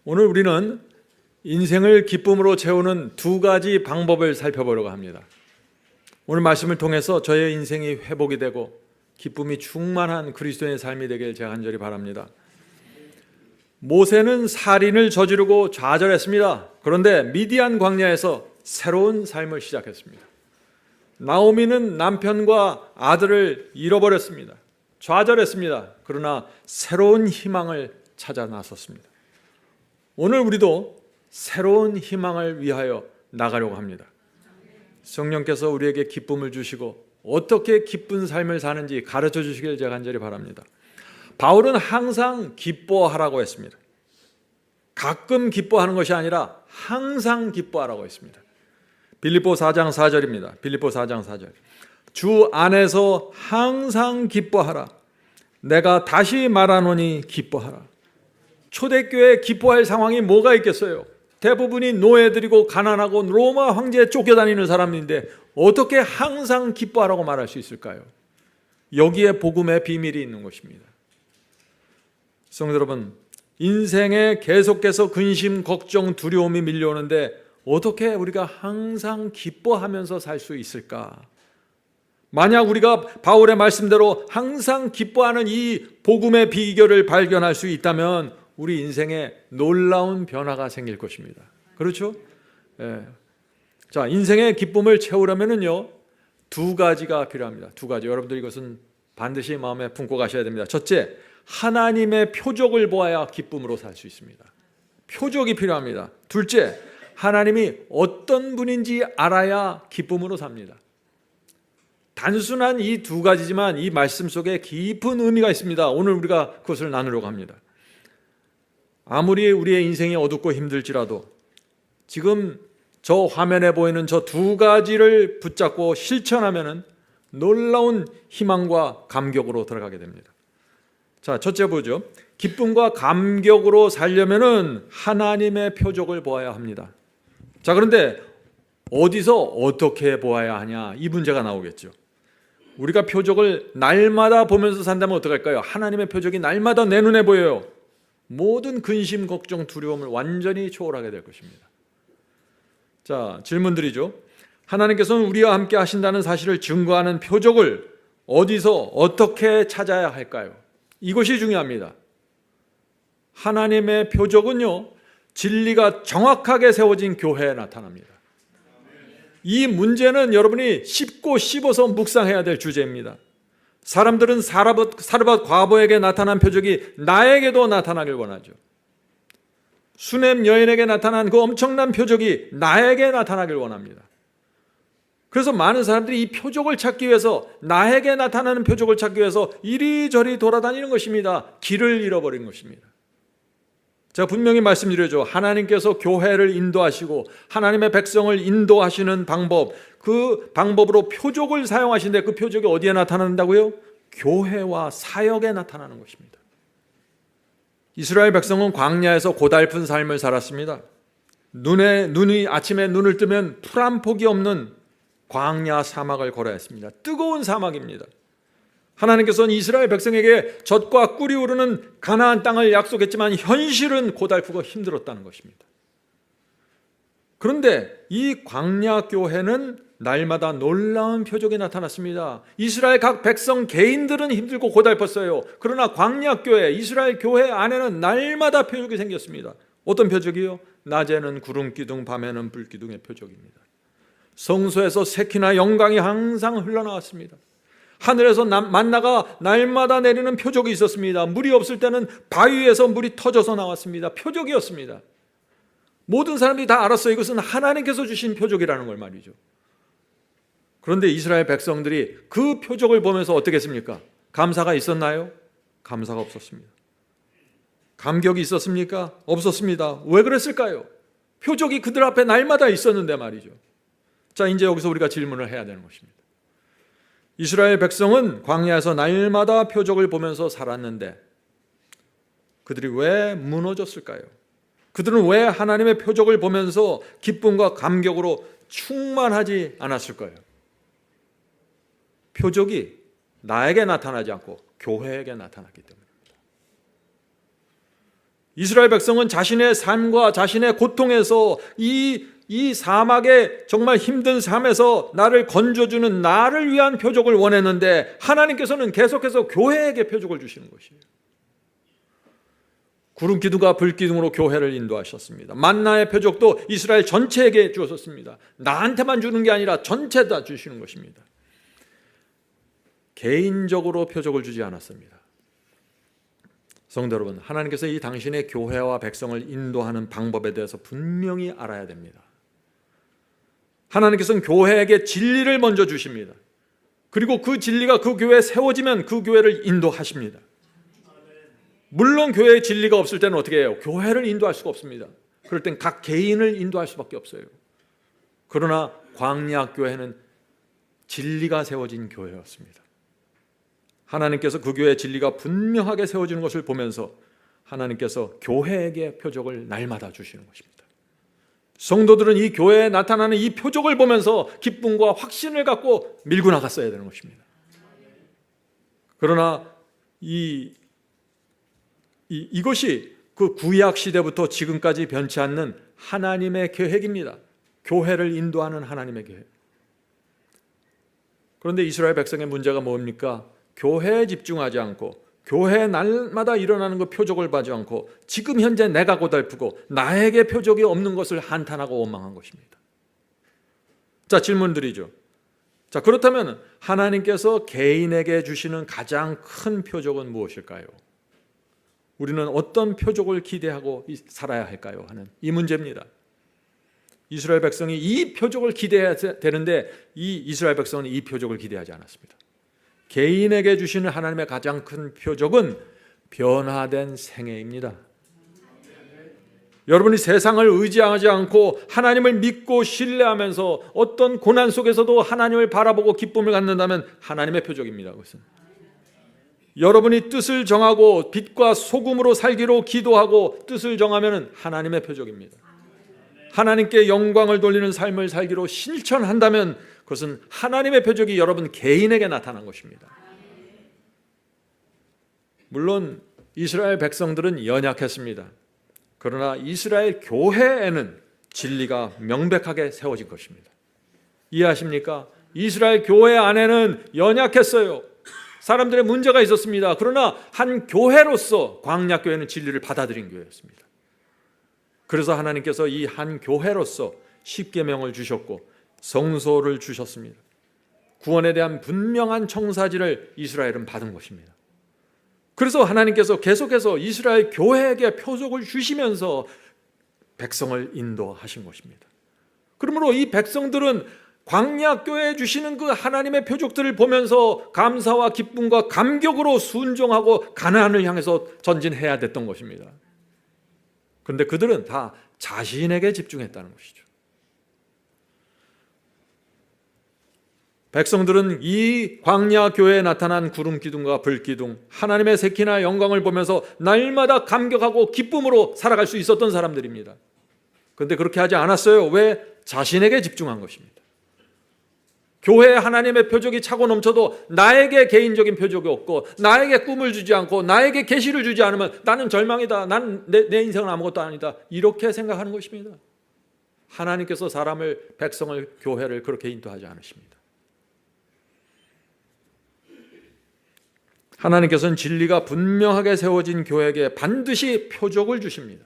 오늘 우리는 인생을 기쁨으로 채우는 두 가지 방법을 살펴보려고 합니다. 오늘 말씀을 통해서 저의 인생이 회복이 되고 기쁨이 충만한 그리스도인의 삶이 되길 제가 간절히 바랍니다. 모세는 살인을 저지르고 좌절했습니다. 그런데 미디안 광야에서 새로운 삶을 시작했습니다. 나오미는 남편과 아들을 잃어버렸습니다. 좌절했습니다. 그러나 새로운 희망을 찾아 나섰습니다. 오늘 우리도 새로운 희망을 위하여 나가려고 합니다. 성령께서 우리에게 기쁨을 주시고 어떻게 기쁜 삶을 사는지 가르쳐 주시길 제가 간절히 바랍니다. 바울은 항상 기뻐하라고 했습니다. 가끔 기뻐하는 것이 아니라 항상 기뻐하라고 했습니다. 빌립보 4장 4절입니다. 빌립보 4장 4절. 주 안에서 항상 기뻐하라. 내가 다시 말하노니 기뻐하라. 초대교회에 기뻐할 상황이 뭐가 있겠어요? 대부분이 노예들이고 가난하고 로마 황제에 쫓겨다니는 사람인데 어떻게 항상 기뻐하라고 말할 수 있을까요? 여기에 복음의 비밀이 있는 것입니다. 성도 여러분, 인생에 계속해서 근심, 걱정, 두려움이 밀려오는데 어떻게 우리가 항상 기뻐하면서 살 수 있을까? 만약 우리가 바울의 말씀대로 항상 기뻐하는 이 복음의 비결을 발견할 수 있다면 우리 인생에 놀라운 변화가 생길 것입니다. 그렇죠? 예. 자, 인생의 기쁨을 채우려면은요, 두 가지가 필요합니다. 두 가지. 여러분들 이것은 반드시 마음에 품고 가셔야 됩니다. 첫째, 하나님의 표적을 보아야 기쁨으로 살 수 있습니다. 표적이 필요합니다. 둘째, 하나님이 어떤 분인지 알아야 기쁨으로 삽니다. 단순한 이 두 가지지만 이 말씀 속에 깊은 의미가 있습니다. 오늘 우리가 그것을 나누려고 합니다. 아무리 우리의 인생이 어둡고 힘들지라도 지금 저 화면에 보이는 저 두 가지를 붙잡고 실천하면 놀라운 희망과 감격으로 들어가게 됩니다. 자, 첫째 보죠. 기쁨과 감격으로 살려면 하나님의 표적을 보아야 합니다. 자, 그런데 어디서 어떻게 보아야 하냐, 이 문제가 나오겠죠. 우리가 표적을 날마다 보면서 산다면 어떡할까요? 하나님의 표적이 날마다 내 눈에 보여요. 모든 근심, 걱정, 두려움을 완전히 초월하게 될 것입니다. 자, 질문드리죠. 하나님께서는 우리와 함께 하신다는 사실을 증거하는 표적을 어디서 어떻게 찾아야 할까요? 이것이 중요합니다. 하나님의 표적은요, 진리가 정확하게 세워진 교회에 나타납니다. 이 문제는 여러분이 씹고 씹어서 묵상해야 될 주제입니다. 사람들은 사르밧 과부에게 나타난 표적이 나에게도 나타나길 원하죠. 수넴 여인에게 나타난 그 엄청난 표적이 나에게 나타나길 원합니다. 그래서 많은 사람들이 이 표적을 찾기 위해서, 나에게 나타나는 표적을 찾기 위해서 이리저리 돌아다니는 것입니다. 길을 잃어버린 것입니다. 제가 분명히 말씀드려죠. 하나님께서 교회를 인도하시고 하나님의 백성을 인도하시는 방법, 그 방법으로 표적을 사용하시는데 그 표적이 어디에 나타난다고요? 교회와 사역에 나타나는 것입니다. 이스라엘 백성은 광야에서 고달픈 삶을 살았습니다. 눈이 아침에 눈을 뜨면 풀 한 폭이 없는 광야 사막을 걸어야 했습니다. 뜨거운 사막입니다. 하나님께서는 이스라엘 백성에게 젖과 꿀이 흐르는 가나안 땅을 약속했지만 현실은 고달프고 힘들었다는 것입니다. 그런데 이 광야 교회는 날마다 놀라운 표적이 나타났습니다. 이스라엘 각 백성 개인들은 힘들고 고달팠어요. 그러나 광야 교회, 이스라엘 교회 안에는 날마다 표적이 생겼습니다. 어떤 표적이요? 낮에는 구름 기둥, 밤에는 불 기둥의 표적입니다. 성소에서 새키나 영광이 항상 흘러나왔습니다. 하늘에서 만나가 날마다 내리는 표적이 있었습니다. 물이 없을 때는 바위에서 물이 터져서 나왔습니다. 표적이었습니다. 모든 사람들이 다 알았어요. 이것은 하나님께서 주신 표적이라는 걸 말이죠. 그런데 이스라엘 백성들이 그 표적을 보면서 어떻게 했습니까? 감사가 있었나요? 감사가 없었습니다. 감격이 있었습니까? 없었습니다. 왜 그랬을까요? 표적이 그들 앞에 날마다 있었는데 말이죠. 자, 이제 여기서 우리가 질문을 해야 되는 것입니다. 이스라엘 백성은 광야에서 날마다 표적을 보면서 살았는데 그들이 왜 무너졌을까요? 그들은 왜 하나님의 표적을 보면서 기쁨과 감격으로 충만하지 않았을까요? 표적이 나에게 나타나지 않고 교회에게 나타났기 때문입니다. 이스라엘 백성은 자신의 삶과 자신의 고통에서 이 사막의 정말 힘든 삶에서 나를 건져주는 나를 위한 표적을 원했는데 하나님께서는 계속해서 교회에게 표적을 주시는 것이에요. 구름 기둥과 불 기둥으로 교회를 인도하셨습니다. 만나의 표적도 이스라엘 전체에게 주었습니다. 나한테만 주는 게 아니라 전체 다 주시는 것입니다. 개인적으로 표적을 주지 않았습니다. 성도 여러분, 하나님께서 이 당신의 교회와 백성을 인도하는 방법에 대해서 분명히 알아야 됩니다. 하나님께서는 교회에게 진리를 먼저 주십니다. 그리고 그 진리가 그 교회에 세워지면 그 교회를 인도하십니다. 물론 교회에 진리가 없을 때는 어떻게 해요? 교회를 인도할 수가 없습니다. 그럴 땐 각 개인을 인도할 수밖에 없어요. 그러나 광야 교회는 진리가 세워진 교회였습니다. 하나님께서 그 교회의 진리가 분명하게 세워지는 것을 보면서 하나님께서 교회에게 표적을 날마다 주시는 것입니다. 성도들은 이 교회에 나타나는 이 표적을 보면서 기쁨과 확신을 갖고 밀고 나갔어야 되는 것입니다. 그러나 이것이 그 구약 시대부터 지금까지 변치 않는 하나님의 계획입니다. 교회를 인도하는 하나님의 계획. 그런데 이스라엘 백성의 문제가 뭡니까? 교회에 집중하지 않고 교회 날마다 일어나는 그 표적을 보지 않고 지금 현재 내가 고달프고 나에게 표적이 없는 것을 한탄하고 원망한 것입니다. 자, 질문 드리죠. 자, 그렇다면 하나님께서 개인에게 주시는 가장 큰 표적은 무엇일까요? 우리는 어떤 표적을 기대하고 살아야 할까요? 하는 이 문제입니다. 이스라엘 백성이 이 표적을 기대해야 되는데 이 이스라엘 백성은 이 표적을 기대하지 않았습니다. 개인에게 주시는 하나님의 가장 큰 표적은 변화된 생애입니다. 여러분이 세상을 의지하지 않고 하나님을 믿고 신뢰하면서 어떤 고난 속에서도 하나님을 바라보고 기쁨을 갖는다면 하나님의 표적입니다. 그것은 여러분이 뜻을 정하고 빛과 소금으로 살기로 기도하고 뜻을 정하면 하나님의 표적입니다. 하나님께 영광을 돌리는 삶을 살기로 실천한다면 그것은 하나님의 표적이 여러분 개인에게 나타난 것입니다. 물론 이스라엘 백성들은 연약했습니다. 그러나 이스라엘 교회에는 진리가 명백하게 세워진 것입니다. 이해하십니까? 이스라엘 교회 안에는 연약했어요. 사람들의 문제가 있었습니다. 그러나 한 교회로서 광야 교회는 진리를 받아들인 교회였습니다. 그래서 하나님께서 이 한 교회로서 십계명을 주셨고 성소를 주셨습니다. 구원에 대한 분명한 청사지를 이스라엘은 받은 것입니다. 그래서 하나님께서 계속해서 이스라엘 교회에게 표적을 주시면서 백성을 인도하신 것입니다. 그러므로 이 백성들은 광야 교회에 주시는 그 하나님의 표적들을 보면서 감사와 기쁨과 감격으로 순종하고 가나안을 향해서 전진해야 됐던 것입니다. 그런데 그들은 다 자신에게 집중했다는 것이죠. 백성들은 이 광야 교회에 나타난 구름 기둥과 불 기둥, 하나님의 색이나 영광을 보면서 날마다 감격하고 기쁨으로 살아갈 수 있었던 사람들입니다. 그런데 그렇게 하지 않았어요. 왜? 자신에게 집중한 것입니다. 교회에 하나님의 표적이 차고 넘쳐도 나에게 개인적인 표적이 없고 나에게 꿈을 주지 않고 나에게 계시를 주지 않으면 나는 절망이다. 내 인생은 아무것도 아니다. 이렇게 생각하는 것입니다. 하나님께서 사람을, 백성을, 교회를 그렇게 인도하지 않으십니다. 하나님께서는 진리가 분명하게 세워진 교회에게 반드시 표적을 주십니다.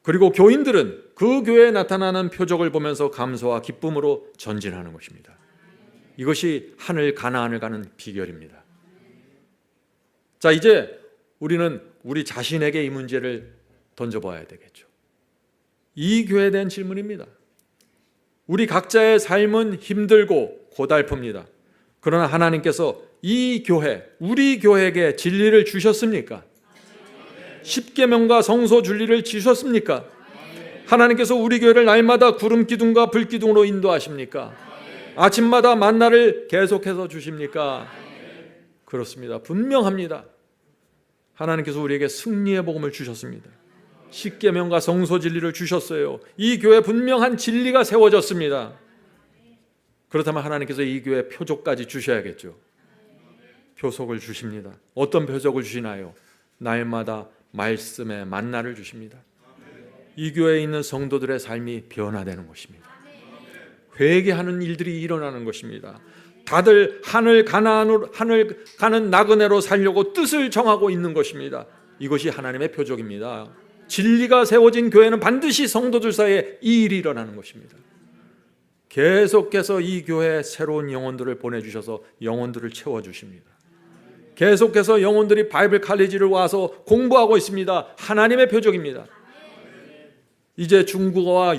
그리고 교인들은 그 교회에 나타나는 표적을 보면서 감사와 기쁨으로 전진하는 것입니다. 이것이 하늘 가나안을 가는 비결입니다. 자, 이제 우리는 우리 자신에게 이 문제를 던져봐야 되겠죠. 이 교회에 대한 질문입니다. 우리 각자의 삶은 힘들고 고달픕니다. 그러나 하나님께서 이 교회, 우리 교회에게 진리를 주셨습니까? 십계명과 성소 진리를 주셨습니까? 하나님께서 우리 교회를 날마다 구름 기둥과 불 기둥으로 인도하십니까? 아침마다 만나를 계속해서 주십니까? 그렇습니다. 분명합니다. 하나님께서 우리에게 승리의 복음을 주셨습니다. 십계명과 성소 진리를 주셨어요. 이 교회 분명한 진리가 세워졌습니다. 그렇다면 하나님께서 이 교회 표적까지 주셔야겠죠. 표적을 주십니다. 어떤 표적을 주시나요? 날마다 말씀의 만나를 주십니다. 이 교회에 있는 성도들의 삶이 변화되는 것입니다. 회개하는 일들이 일어나는 것입니다. 다들 하늘 가는 나그네로 살려고 뜻을 정하고 있는 것입니다. 이것이 하나님의 표적입니다. 진리가 세워진 교회는 반드시 성도들 사이에 이 일이 일어나는 것입니다. 계속해서 이 교회에 새로운 영혼들을 보내주셔서 영혼들을 채워주십니다. 계속해서 영혼들이 바이블 칼리지를 와서 공부하고 있습니다. 하나님의 표적입니다. 이제 중국어와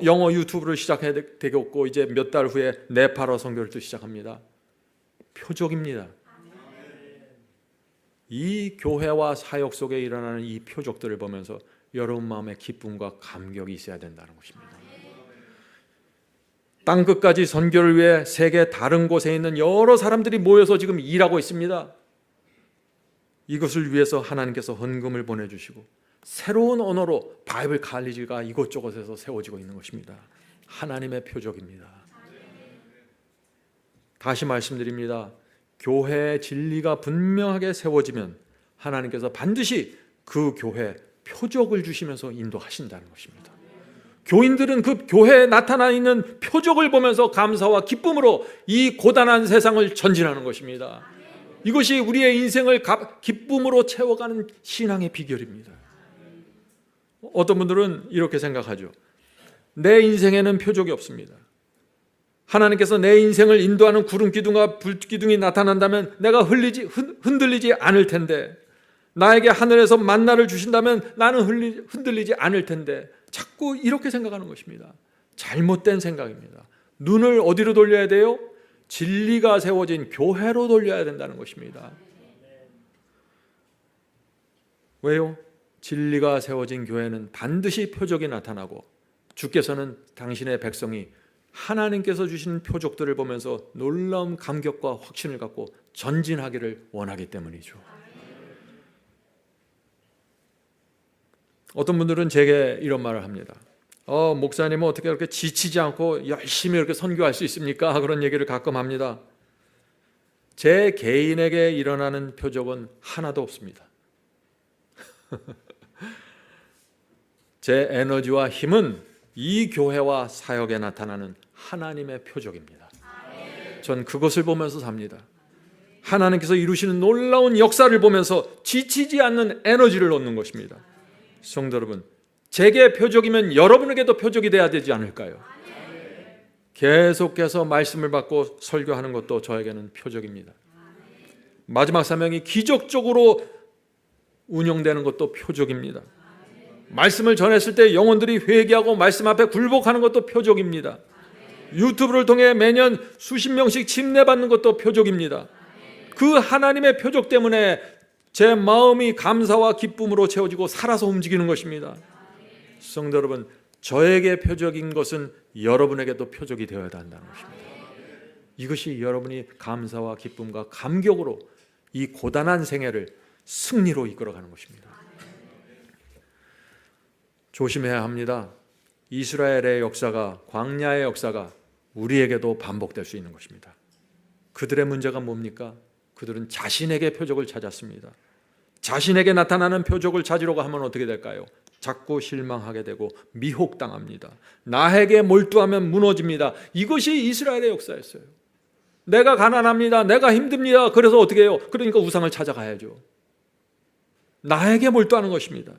영어 유튜브를 시작해야 되겠고, 이제 몇 달 후에 네팔어 선교를 또 시작합니다. 표적입니다. 이 교회와 사역 속에 일어나는 이 표적들을 보면서 여러분 마음에 기쁨과 감격이 있어야 된다는 것입니다. 땅끝까지 선교를 위해 세계 다른 곳에 있는 여러 사람들이 모여서 지금 일하고 있습니다. 이것을 위해서 하나님께서 헌금을 보내주시고 새로운 언어로 바이블 칼리지가 이곳저곳에서 세워지고 있는 것입니다. 하나님의 표적입니다. 다시 말씀드립니다. 교회의 진리가 분명하게 세워지면 하나님께서 반드시 그 교회에 표적을 주시면서 인도하신다는 것입니다. 교인들은 그 교회에 나타나 있는 표적을 보면서 감사와 기쁨으로 이 고단한 세상을 전진하는 것입니다. 이것이 우리의 인생을 기쁨으로 채워가는 신앙의 비결입니다. 어떤 분들은 이렇게 생각하죠. 내 인생에는 표적이 없습니다. 하나님께서 내 인생을 인도하는 구름 기둥과 불 기둥이 나타난다면 내가 흔들리지 않을 텐데, 나에게 하늘에서 만나를 주신다면 나는 흔들리지 않을 텐데, 자꾸 이렇게 생각하는 것입니다. 잘못된 생각입니다. 눈을 어디로 돌려야 돼요? 진리가 세워진 교회로 돌려야 된다는 것입니다. 왜요? 진리가 세워진 교회는 반드시 표적이 나타나고, 주께서는 당신의 백성이 하나님께서 주신 표적들을 보면서 놀라운 감격과 확신을 갖고 전진하기를 원하기 때문이죠. 어떤 분들은 제게 이런 말을 합니다. 목사님은 어떻게 그렇게 지치지 않고 열심히 이렇게 선교할 수 있습니까? 그런 얘기를 가끔 합니다. 제 개인에게 일어나는 표적은 하나도 없습니다. 제 에너지와 힘은 이 교회와 사역에 나타나는 하나님의 표적입니다. 전 그것을 보면서 삽니다. 하나님께서 이루시는 놀라운 역사를 보면서 지치지 않는 에너지를 얻는 것입니다. 성도 여러분, 제게 표적이면 여러분에게도 표적이 돼야 되지 않을까요? 계속해서 말씀을 받고 설교하는 것도 저에게는 표적입니다. 마지막 사명이 기적적으로 운영되는 것도 표적입니다. 말씀을 전했을 때 영혼들이 회개하고 말씀 앞에 굴복하는 것도 표적입니다. 유튜브를 통해 매년 수십 명씩 침례받는 것도 표적입니다. 그 하나님의 표적 때문에 제 마음이 감사와 기쁨으로 채워지고 살아서 움직이는 것입니다. 성도 여러분, 저에게 표적인 것은 여러분에게도 표적이 되어야 한다는 것입니다. 이것이 여러분이 감사와 기쁨과 감격으로 이 고단한 생애를 승리로 이끌어가는 것입니다. 조심해야 합니다. 이스라엘의 역사가, 광야의 역사가 우리에게도 반복될 수 있는 것입니다. 그들의 문제가 뭡니까? 그들은 자신에게 표적을 찾았습니다. 자신에게 나타나는 표적을 찾으려고 하면 어떻게 될까요? 자꾸 실망하게 되고 미혹당합니다. 나에게 몰두하면 무너집니다. 이것이 이스라엘의 역사였어요. 내가 가난합니다. 내가 힘듭니다. 그래서 어떻게 해요? 그러니까 우상을 찾아가야죠. 나에게 몰두하는 것입니다.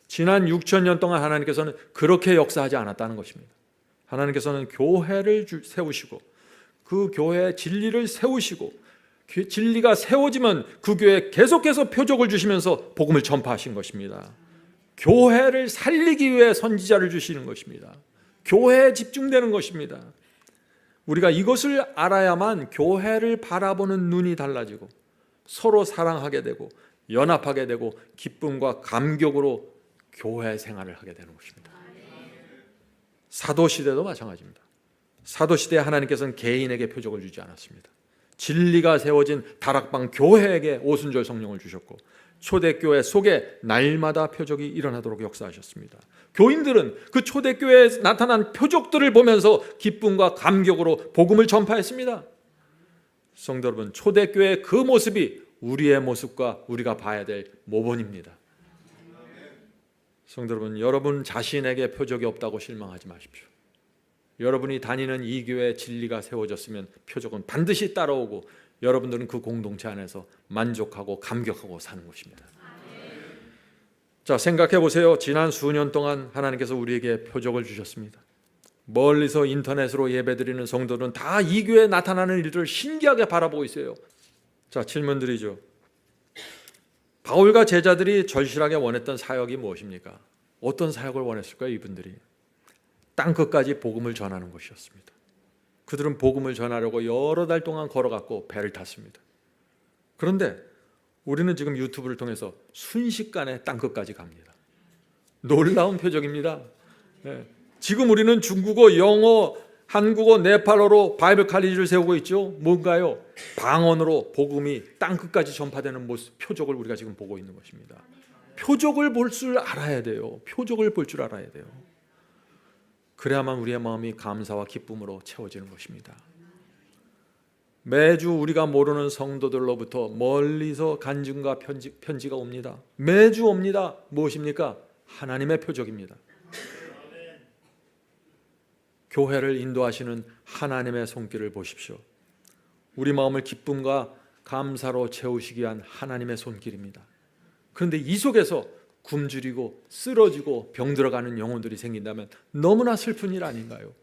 지난 6,000년 동안 하나님께서는 그렇게 역사하지 않았다는 것입니다. 하나님께서는 교회를 세우시고 그 교회의 진리를 세우시고 진리가 세워지면 그 교회에 계속해서 표적을 주시면서 복음을 전파하신 것입니다. 교회를 살리기 위해 선지자를 주시는 것입니다. 교회에 집중되는 것입니다. 우리가 이것을 알아야만 교회를 바라보는 눈이 달라지고 서로 사랑하게 되고 연합하게 되고 기쁨과 감격으로 교회 생활을 하게 되는 것입니다. 사도시대도 마찬가지입니다. 사도시대에 하나님께서는 개인에게 표적을 주지 않았습니다. 진리가 세워진 다락방 교회에게 오순절 성령을 주셨고 초대교회 속에 날마다 표적이 일어나도록 역사하셨습니다. 교인들은 그 초대교회에 나타난 표적들을 보면서 기쁨과 감격으로 복음을 전파했습니다. 성도 여러분, 초대교회의 그 모습이 우리의 모습과 우리가 봐야 될 모본입니다. 성도 여러분, 여러분 자신에게 표적이 없다고 실망하지 마십시오. 여러분이 다니는 이 교회에 진리가 세워졌으면 표적은 반드시 따라오고 여러분들은 그 공동체 안에서 만족하고 감격하고 사는 것입니다. 자, 생각해 보세요. 지난 수년 동안 하나님께서 우리에게 표적을 주셨습니다. 멀리서 인터넷으로 예배드리는 성도들은 다 이 교회에 나타나는 일들을 신기하게 바라보고 있어요. 자, 질문 드리죠. 바울과 제자들이 절실하게 원했던 사역이 무엇입니까? 어떤 사역을 원했을까요? 이분들이 땅끝까지 복음을 전하는 것이었습니다. 그들은 복음을 전하려고 여러 달 동안 걸어갔고 배를 탔습니다. 그런데 우리는 지금 유튜브를 통해서 순식간에 땅끝까지 갑니다. 놀라운 표적입니다. 네. 지금 우리는 중국어, 영어, 한국어, 네팔어로 바이블 칼리지를 세우고 있죠. 뭔가요? 방언으로 복음이 땅끝까지 전파되는 모습, 표적을 우리가 지금 보고 있는 것입니다. 표적을 볼 줄 알아야 돼요. 표적을 볼 줄 알아야 돼요. 그래야만 우리의 마음이 감사와 기쁨으로 채워지는 것입니다. 매주 우리가 모르는 성도들로부터 멀리서 간증과 편지가 옵니다. 매주 옵니다. 무엇입니까? 하나님의 표적입니다. 교회를 인도하시는 하나님의 손길을 보십시오. 우리 마음을 기쁨과 감사로 채우시기 위한 하나님의 손길입니다. 그런데 이 속에서 굶주리고 쓰러지고 병들어가는 영혼들이 생긴다면 너무나 슬픈 일 아닌가요?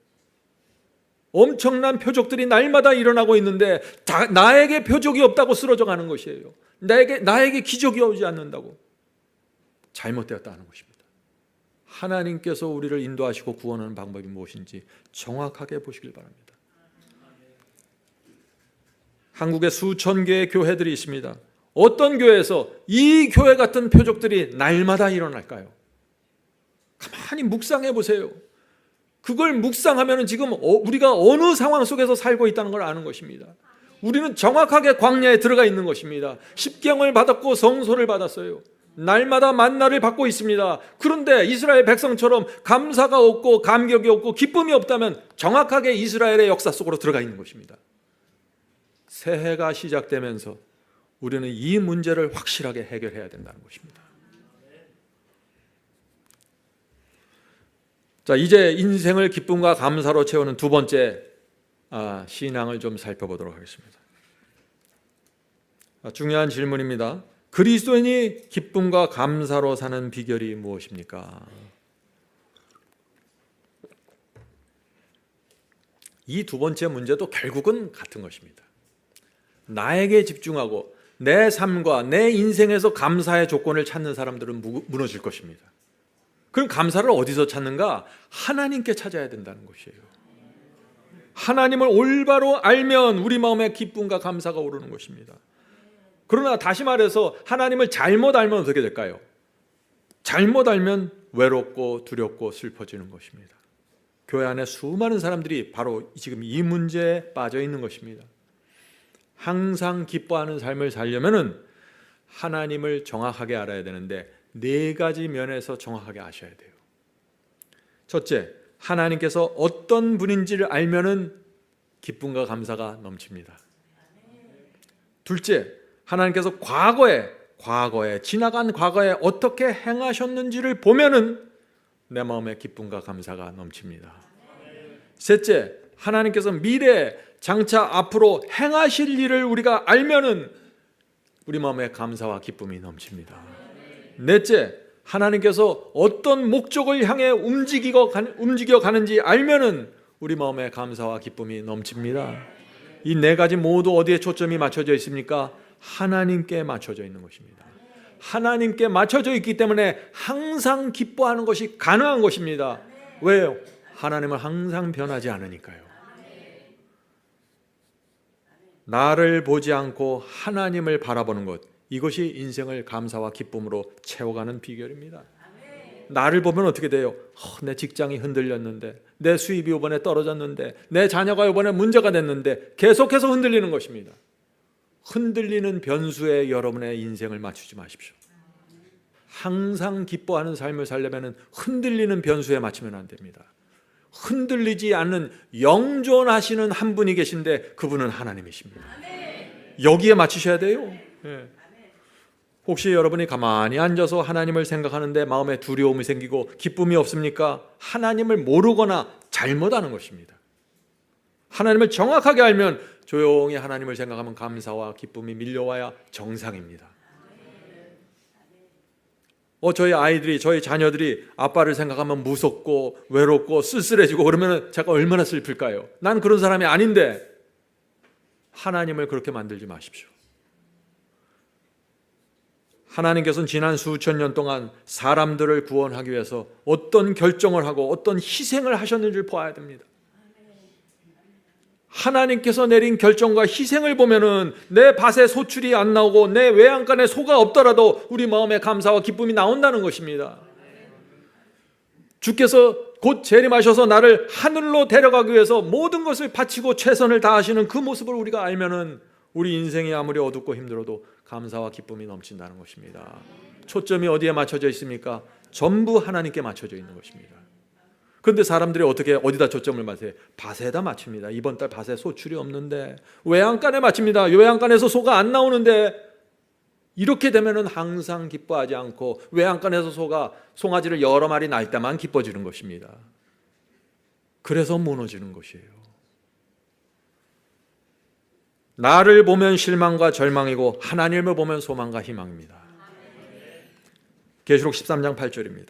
엄청난 표적들이 날마다 일어나고 있는데 나에게 표적이 없다고 쓰러져가는 것이에요. 나에게 기적이 오지 않는다고. 잘못되었다는 것입니다. 하나님께서 우리를 인도하시고 구원하는 방법이 무엇인지 정확하게 보시길 바랍니다. 한국에 수천 개의 교회들이 있습니다. 어떤 교회에서 이 교회 같은 표적들이 날마다 일어날까요? 가만히 묵상해 보세요. 그걸 묵상하면 지금 우리가 어느 상황 속에서 살고 있다는 걸 아는 것입니다. 우리는 정확하게 광야에 들어가 있는 것입니다. 십경을 받았고 성소를 받았어요. 날마다 만나를 받고 있습니다. 그런데 이스라엘 백성처럼 감사가 없고 감격이 없고 기쁨이 없다면 정확하게 이스라엘의 역사 속으로 들어가 있는 것입니다. 새해가 시작되면서 우리는 이 문제를 확실하게 해결해야 된다는 것입니다. 자, 이제 인생을 기쁨과 감사로 채우는 두 번째 신앙을 좀 살펴보도록 하겠습니다. 중요한 질문입니다. 그리스도인이 기쁨과 감사로 사는 비결이 무엇입니까? 이 두 번째 문제도 결국은 같은 것입니다. 나에게 집중하고 내 삶과 내 인생에서 감사의 조건을 찾는 사람들은 무너질 것입니다. 그럼 감사를 어디서 찾는가? 하나님께 찾아야 된다는 것이에요. 하나님을 올바로 알면 우리 마음에 기쁨과 감사가 오르는 것입니다. 그러나 다시 말해서 하나님을 잘못 알면 어떻게 될까요? 잘못 알면 외롭고 두렵고 슬퍼지는 것입니다. 교회 안에 수많은 사람들이 바로 지금 이 문제에 빠져 있는 것입니다. 항상 기뻐하는 삶을 살려면 하나님을 정확하게 알아야 되는데 네 가지 면에서 정확하게 아셔야 돼요. 첫째, 하나님께서 어떤 분인지를 알면은 기쁨과 감사가 넘칩니다. 둘째, 하나님께서 과거에 지나간 과거에 어떻게 행하셨는지를 보면은 내 마음에 기쁨과 감사가 넘칩니다. 셋째, 하나님께서 미래에 장차 앞으로 행하실 일을 우리가 알면은 우리 마음에 감사와 기쁨이 넘칩니다. 넷째, 하나님께서 어떤 목적을 향해 움직여 가는지 알면은 우리 마음에 감사와 기쁨이 넘칩니다. 이 네 가지 모두 어디에 초점이 맞춰져 있습니까? 하나님께 맞춰져 있는 것입니다. 하나님께 맞춰져 있기 때문에 항상 기뻐하는 것이 가능한 것입니다. 왜요? 하나님은 항상 변하지 않으니까요. 나를 보지 않고 하나님을 바라보는 것, 이것이 인생을 감사와 기쁨으로 채워가는 비결입니다. 나를 보면 어떻게 돼요? 내 직장이 흔들렸는데, 내 수입이 이번에 떨어졌는데, 내 자녀가 이번에 문제가 됐는데 계속해서 흔들리는 것입니다. 흔들리는 변수에 여러분의 인생을 맞추지 마십시오. 항상 기뻐하는 삶을 살려면 흔들리는 변수에 맞추면 안 됩니다. 흔들리지 않는 영존하시는 한 분이 계신데 그분은 하나님이십니다. 여기에 맞추셔야 돼요. 예. 혹시 여러분이 가만히 앉아서 하나님을 생각하는데 마음에 두려움이 생기고 기쁨이 없습니까? 하나님을 모르거나 잘못하는 것입니다. 하나님을 정확하게 알면 조용히 하나님을 생각하면 감사와 기쁨이 밀려와야 정상입니다. 저희 아이들이, 저희 자녀들이 아빠를 생각하면 무섭고 외롭고 쓸쓸해지고 그러면 제가 얼마나 슬플까요? 난 그런 사람이 아닌데 하나님을 그렇게 만들지 마십시오. 하나님께서는 지난 수천 년 동안 사람들을 구원하기 위해서 어떤 결정을 하고 어떤 희생을 하셨는지를 보아야 됩니다. 하나님께서 내린 결정과 희생을 보면은 내 밭에 소출이 안 나오고 내 외양간에 소가 없더라도 우리 마음에 감사와 기쁨이 나온다는 것입니다. 주께서 곧 재림하셔서 나를 하늘로 데려가기 위해서 모든 것을 바치고 최선을 다하시는 그 모습을 우리가 알면은 우리 인생이 아무리 어둡고 힘들어도 감사와 기쁨이 넘친다는 것입니다. 초점이 어디에 맞춰져 있습니까? 전부 하나님께 맞춰져 있는 것입니다. 그런데 사람들이 어디다 초점을 맞춰요? 밭에다 맞춥니다. 이번 달 밭에 소출이 없는데, 외양간에 맞춥니다. 외양간에서 소가 안 나오는데, 이렇게 되면은 항상 기뻐하지 않고 외양간에서 소가 송아지를 여러 마리 낳을 때만 기뻐지는 것입니다. 그래서 무너지는 것이에요. 나를 보면 실망과 절망이고 하나님을 보면 소망과 희망입니다. 계시록 13장 8절입니다.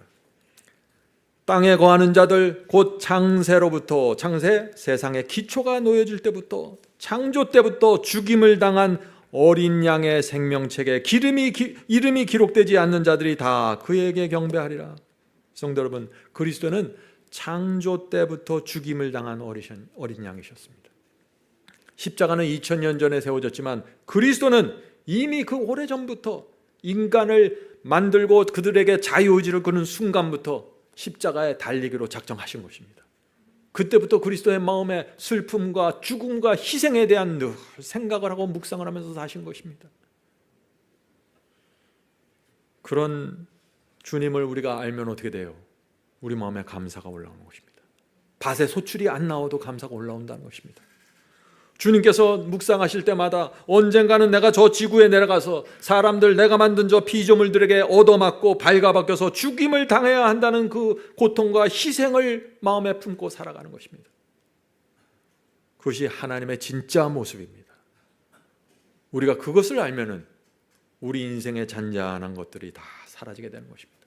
땅에 거하는 자들 곧 창세로부터, 창세 세상의 기초가 놓여질 때부터, 창조 때부터 죽임을 당한 어린 양의 생명책에 이름이 기록되지 않는 자들이 다 그에게 경배하리라. 성도 여러분, 그리스도는 창조 때부터 죽임을 당한 어린 양이셨습니다. 십자가는 2000년 전에 세워졌지만 그리스도는 이미 그 오래전부터 인간을 만들고 그들에게 자유의지를 주는 순간부터 십자가에 달리기로 작정하신 것입니다. 그때부터 그리스도의 마음에 슬픔과 죽음과 희생에 대한 늘 생각을 하고 묵상을 하면서 사신 것입니다. 그런 주님을 우리가 알면 어떻게 돼요? 우리 마음에 감사가 올라오는 것입니다. 밭에 소출이 안 나와도 감사가 올라온다는 것입니다. 주님께서 묵상하실 때마다 언젠가는 내가 저 지구에 내려가서 사람들, 내가 만든 저 피조물들에게 얻어맞고 발가벗겨서 죽임을 당해야 한다는 그 고통과 희생을 마음에 품고 살아가는 것입니다. 그것이 하나님의 진짜 모습입니다. 우리가 그것을 알면은 우리 인생의 잔잔한 것들이 다 사라지게 되는 것입니다.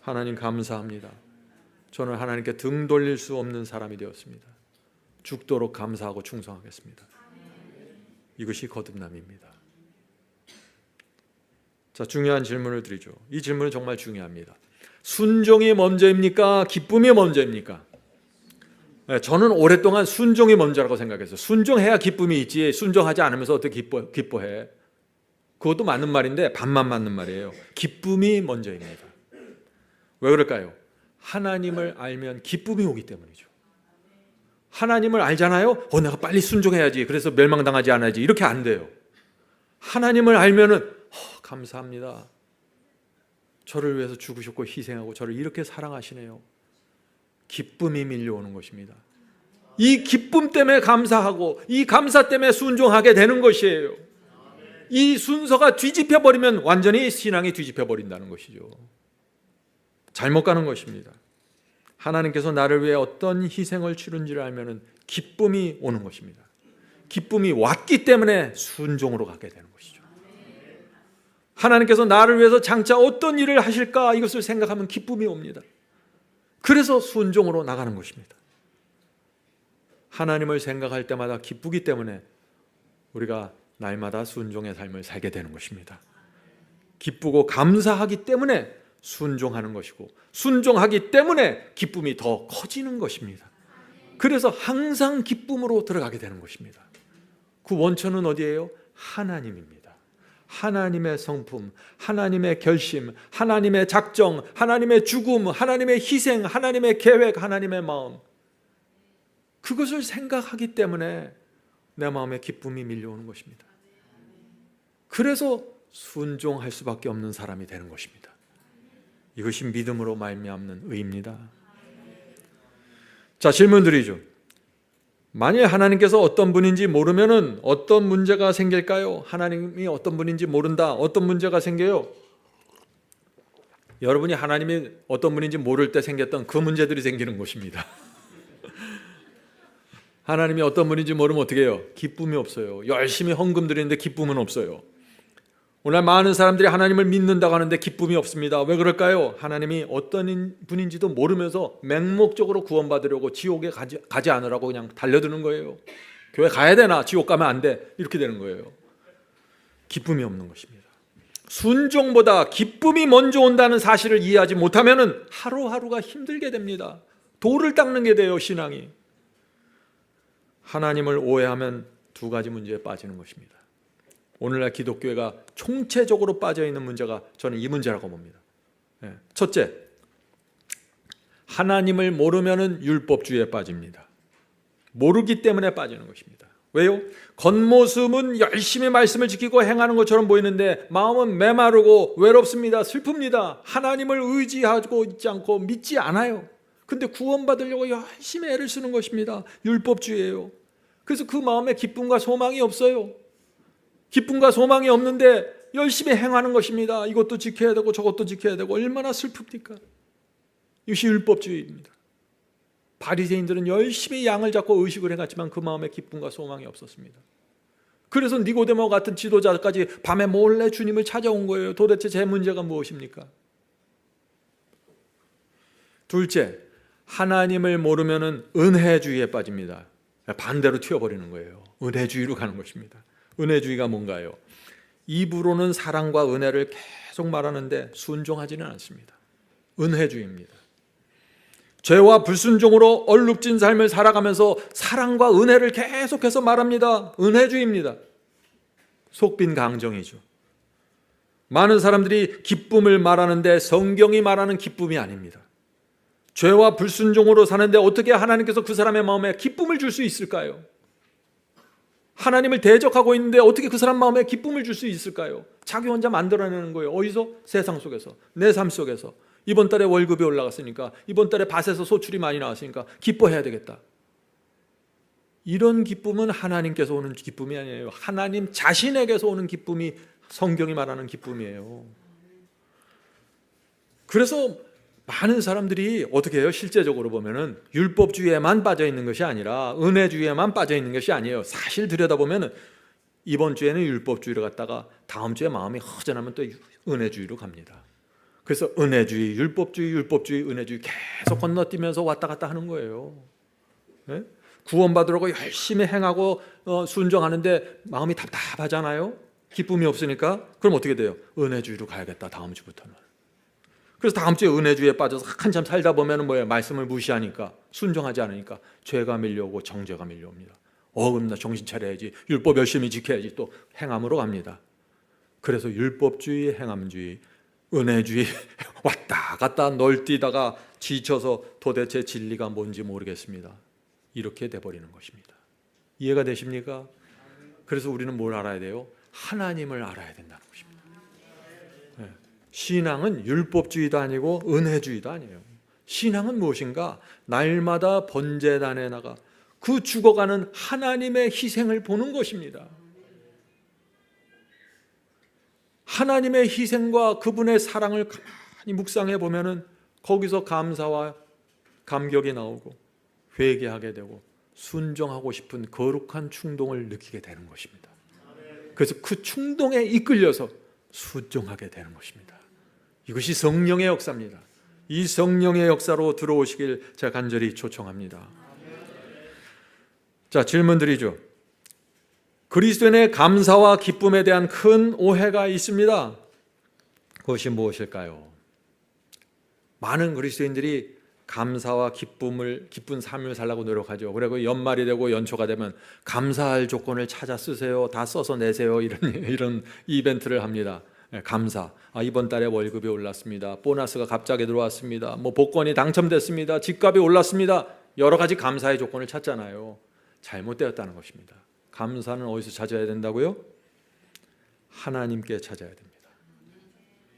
하나님 감사합니다. 저는 하나님께 등 돌릴 수 없는 사람이 되었습니다. 죽도록 감사하고 충성하겠습니다. 이것이 거듭남입니다. 자, 중요한 질문을 드리죠. 이 질문은 정말 중요합니다. 순종이 먼저입니까? 기쁨이 먼저입니까? 네, 저는 오랫동안 순종이 먼저라고 생각했어요. 순종해야 기쁨이 있지, 순종하지 않으면서 어떻게 기뻐해? 그것도 맞는 말인데 반만 맞는 말이에요. 기쁨이 먼저입니다. 왜 그럴까요? 하나님을 알면 기쁨이 오기 때문이죠. 하나님을 알잖아요. 내가 빨리 순종해야지. 그래서 멸망당하지 않아야지. 이렇게 안 돼요. 하나님을 알면은 감사합니다. 저를 위해서 죽으셨고 희생하고 저를 이렇게 사랑하시네요. 기쁨이 밀려오는 것입니다. 이 기쁨 때문에 감사하고 이 감사 때문에 순종하게 되는 것이에요. 이 순서가 뒤집혀버리면 완전히 신앙이 뒤집혀버린다는 것이죠. 잘못 가는 것입니다. 하나님께서 나를 위해 어떤 희생을 치른지를 알면 기쁨이 오는 것입니다. 기쁨이 왔기 때문에 순종으로 가게 되는 것이죠. 하나님께서 나를 위해서 장차 어떤 일을 하실까 이것을 생각하면 기쁨이 옵니다. 그래서 순종으로 나가는 것입니다. 하나님을 생각할 때마다 기쁘기 때문에 우리가 날마다 순종의 삶을 살게 되는 것입니다. 기쁘고 감사하기 때문에 순종하는 것이고 순종하기 때문에 기쁨이 더 커지는 것입니다. 그래서 항상 기쁨으로 들어가게 되는 것입니다. 그 원천은 어디예요? 하나님입니다. 하나님의 성품, 하나님의 결심, 하나님의 작정, 하나님의 죽음, 하나님의 희생, 하나님의 계획, 하나님의 마음, 그것을 생각하기 때문에 내 마음에 기쁨이 밀려오는 것입니다. 그래서 순종할 수밖에 없는 사람이 되는 것입니다. 이것이 믿음으로 말미암는 의입니다. 자, 질문 드리죠. 만일 하나님께서 어떤 분인지 모르면은 어떤 문제가 생길까요? 하나님이 어떤 분인지 모른다. 어떤 문제가 생겨요? 여러분이 하나님이 어떤 분인지 모를 때 생겼던 그 문제들이 생기는 것입니다. 하나님이 어떤 분인지 모르면 어떻게 해요? 기쁨이 없어요. 열심히 헌금 드리는데 기쁨은 없어요. 오늘 많은 사람들이 하나님을 믿는다고 하는데 기쁨이 없습니다. 왜 그럴까요? 하나님이 어떤 분인지도 모르면서 맹목적으로 구원받으려고 지옥에 가지 않으라고 그냥 달려드는 거예요. 교회 가야 되나? 지옥 가면 안 돼. 이렇게 되는 거예요. 기쁨이 없는 것입니다. 순종보다 기쁨이 먼저 온다는 사실을 이해하지 못하면 하루하루가 힘들게 됩니다. 돌을 닦는 게 돼요, 신앙이. 하나님을 오해하면 두 가지 문제에 빠지는 것입니다. 오늘날 기독교회가 총체적으로 빠져있는 문제가 저는 이 문제라고 봅니다. 첫째, 하나님을 모르면 율법주의에 빠집니다. 모르기 때문에 빠지는 것입니다. 왜요? 겉모습은 열심히 말씀을 지키고 행하는 것처럼 보이는데 마음은 메마르고 외롭습니다. 슬픕니다. 하나님을 의지하고 있지 않고 믿지 않아요. 근데 구원받으려고 열심히 애를 쓰는 것입니다. 율법주의예요. 그래서 그 마음에 기쁨과 소망이 없어요. 기쁨과 소망이 없는데 열심히 행하는 것입니다. 이것도 지켜야 되고 저것도 지켜야 되고 얼마나 슬픕니까? 이것이 율법주의입니다. 바리새인들은 열심히 양을 잡고 의식을 해갔지만 그 마음에 기쁨과 소망이 없었습니다. 그래서 니고데모 같은 지도자까지 밤에 몰래 주님을 찾아온 거예요. 도대체 제 문제가 무엇입니까? 둘째, 하나님을 모르면 은혜주의에 빠집니다. 반대로 튀어버리는 거예요. 은혜주의로 가는 것입니다. 은혜주의가 뭔가요? 입으로는 사랑과 은혜를 계속 말하는데 순종하지는 않습니다. 은혜주의입니다. 죄와 불순종으로 얼룩진 삶을 살아가면서 사랑과 은혜를 계속해서 말합니다. 은혜주의입니다. 속빈 강정이죠. 많은 사람들이 기쁨을 말하는데 성경이 말하는 기쁨이 아닙니다. 죄와 불순종으로 사는데 어떻게 하나님께서 그 사람의 마음에 기쁨을 줄 수 있을까요? 하나님을 대적하고 있는데 어떻게 그 사람 마음에 기쁨을 줄 수 있을까요? 자기 혼자 만들어내는 거예요. 어디서? 세상 속에서, 내 삶 속에서. 이번 달에 월급이 올라갔으니까, 이번 달에 밭에서 소출이 많이 나왔으니까 기뻐해야 되겠다. 이런 기쁨은 하나님께서 오는 기쁨이 아니에요. 하나님 자신에게서 오는 기쁨이 성경이 말하는 기쁨이에요. 그래서 많은 사람들이 어떻게 해요? 실제적으로 보면은 율법주의에만 빠져 있는 것이 아니라 은혜주의에만 빠져 있는 것이 아니에요. 사실 들여다보면은 이번 주에는 율법주의로 갔다가 다음 주에 마음이 허전하면 또 은혜주의로 갑니다. 그래서 은혜주의, 율법주의, 은혜주의 계속 건너뛰면서 왔다 갔다 하는 거예요. 네? 구원받으려고 열심히 행하고 순종하는데 마음이 답답하잖아요. 기쁨이 없으니까. 그럼 어떻게 돼요? 은혜주의로 가야겠다, 다음 주부터는. 그래서 다음 주에 은혜주의에 빠져서 한참 살다 보면 뭐예요? 말씀을 무시하니까, 순종하지 않으니까 죄가 밀려오고 정죄가 밀려옵니다. 그럼 나 정신 차려야지, 율법 열심히 지켜야지, 또 행함으로 갑니다. 그래서 율법주의, 행함주의, 은혜주의 왔다 갔다 널뛰다가 지쳐서 도대체 진리가 뭔지 모르겠습니다. 이렇게 돼버리는 것입니다. 이해가 되십니까? 그래서 우리는 뭘 알아야 돼요? 하나님을 알아야 된다는 것입니다. 네. 신앙은 율법주의도 아니고 은혜주의도 아니에요. 신앙은 무엇인가? 날마다 번제단에 나가 그 죽어가는 하나님의 희생을 보는 것입니다. 하나님의 희생과 그분의 사랑을 가만히 묵상해 보면은 거기서 감사와 감격이 나오고 회개하게 되고 순종하고 싶은 거룩한 충동을 느끼게 되는 것입니다. 그래서 그 충동에 이끌려서 순종하게 되는 것입니다. 이것이 성령의 역사입니다. 이 성령의 역사로 들어오시길 제가 간절히 초청합니다. 자, 질문 드리죠. 그리스도인의 감사와 기쁨에 대한 큰 오해가 있습니다. 그것이 무엇일까요? 많은 그리스도인들이 감사와 기쁜 삶을 살라고 노력하죠. 그리고 연말이 되고 연초가 되면 감사할 조건을 찾아 쓰세요. 다 써서 내세요. 이런 이벤트를 합니다. 감사. 이번 달에 월급이 올랐습니다. 보너스가 갑자기 들어왔습니다. 복권이 당첨됐습니다. 집값이 올랐습니다. 여러 가지 감사의 조건을 찾잖아요. 잘못되었다는 것입니다. 감사는 어디서 찾아야 된다고요? 하나님께 찾아야 됩니다.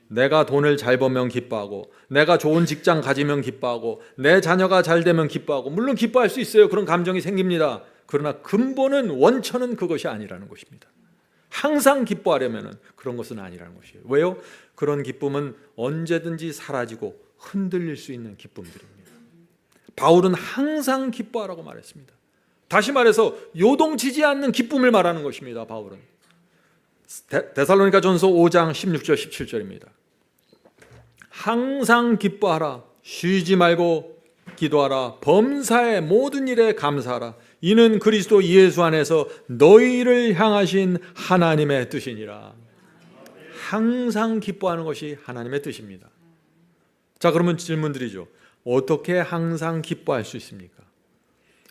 내가 돈을 잘 벌면 기뻐하고, 내가 좋은 직장 가지면 기뻐하고, 내 자녀가 잘 되면 기뻐하고, 물론 기뻐할 수 있어요. 그런 감정이 생깁니다. 그러나 근본은, 원천은 그것이 아니라는 것입니다. 항상 기뻐하려면 그런 것은 아니라는 것이에요. 왜요? 그런 기쁨은 언제든지 사라지고 흔들릴 수 있는 기쁨들입니다. 바울은 항상 기뻐하라고 말했습니다. 다시 말해서 요동치지 않는 기쁨을 말하는 것입니다. 바울은 데살로니가전서 5장 16절 17절입니다. 항상 기뻐하라, 쉬지 말고 기도하라, 범사의 모든 일에 감사하라, 이는 그리스도 예수 안에서 너희를 향하신 하나님의 뜻이니라. 항상 기뻐하는 것이 하나님의 뜻입니다. 자, 그러면 질문 드리죠. 어떻게 항상 기뻐할 수 있습니까?